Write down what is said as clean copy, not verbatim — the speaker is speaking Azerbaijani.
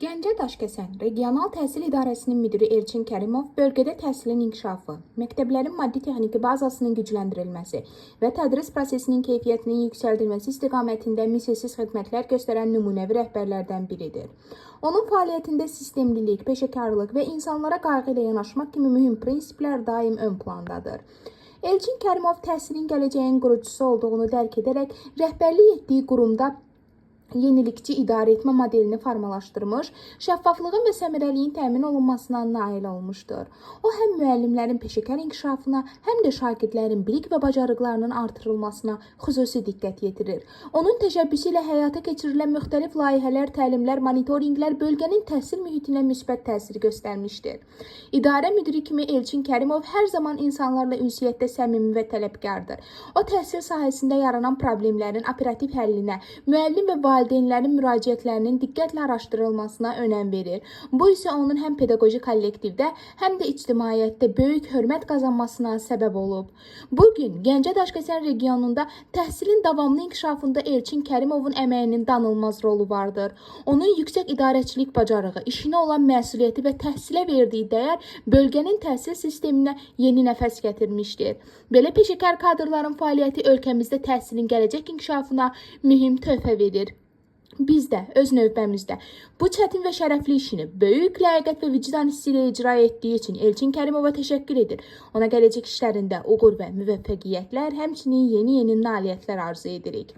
Gəncə Daşkəsən Regional Təhsil İdarəsinin müdiri Elçin Kərimov bölgədə təhsilin inkişafı, məktəblərin maddi-texniki bazasının gücləndirilməsi və tədris prosesinin keyfiyyətinin yüksəldilməsi istiqamətində misilsiz xidmətlər göstərən nümunəvi rəhbərlərdən biridir. Onun fəaliyyətində sistemlilik, peşəkarlıq və insanlara qayğı ilə yanaşmaq kimi mühüm prinsiplər daim ön plandadır. Elçin Kərimov təhsilin gələcəyin qurucusu olduğunu dərk edərək rəhbərlik etdiyi qurumda yenilikçi idarə etmə modelini formalaşdırmış, şəffaflığın və səmərəliyin təmin olunmasına nail olmuşdur. O, həm müəllimlərin peşəkar inkişafına, həm də şagirdlərin bilik və bacarıqlarının artırılmasına xüsusi diqqət yetirir. Onun təşəbbüsü ilə həyata keçirilən müxtəlif layihələr, təlimlər, monitorinqlər bölgənin təhsil mühitinə müsbət təsir göstərmişdir. İdarə müdiri kimi Elçin Kərimov hər zaman insanlarla ünsiyyətdə səmimi və tələbkardır. O, təhsil sahəsində yaranan problemlərin operativ həllinə, müəllim və valideynlərin müraciətlərinin diqqətlə araşdırılmasına önəm verir. Bu isə onun həm pedaqoji kollektivdə, həm də ictimaiyyətdə böyük hörmət qazanmasına səbəb olub. Bugün Gəncə Daşkəsən regionunda təhsilin davamlı inkişafında Elçin Kərimovun əməyinin danılmaz rolu vardır. Onun yüksək idarəçilik bacarığı, işinə olan məsuliyyəti və təhsilə verdiyi dəyər bölgənin təhsil sisteminə yeni nəfəs gətirmişdir. Belə peşəkar kadrların fəaliyyəti ölkəmizdə təhsilin gələcək inkişafına mühüm töhfə verir. Biz də öz növbəmizdə bu çətin və şərəfli işini böyük ləyaqət və vicdan hissi ilə icra etdiyi üçün Elçin Kərimova təşəkkür edir. Ona gələcək işlərində uğur və müvəffəqiyyətlər, həmçinin yeni nailiyyətlər arzu edirik.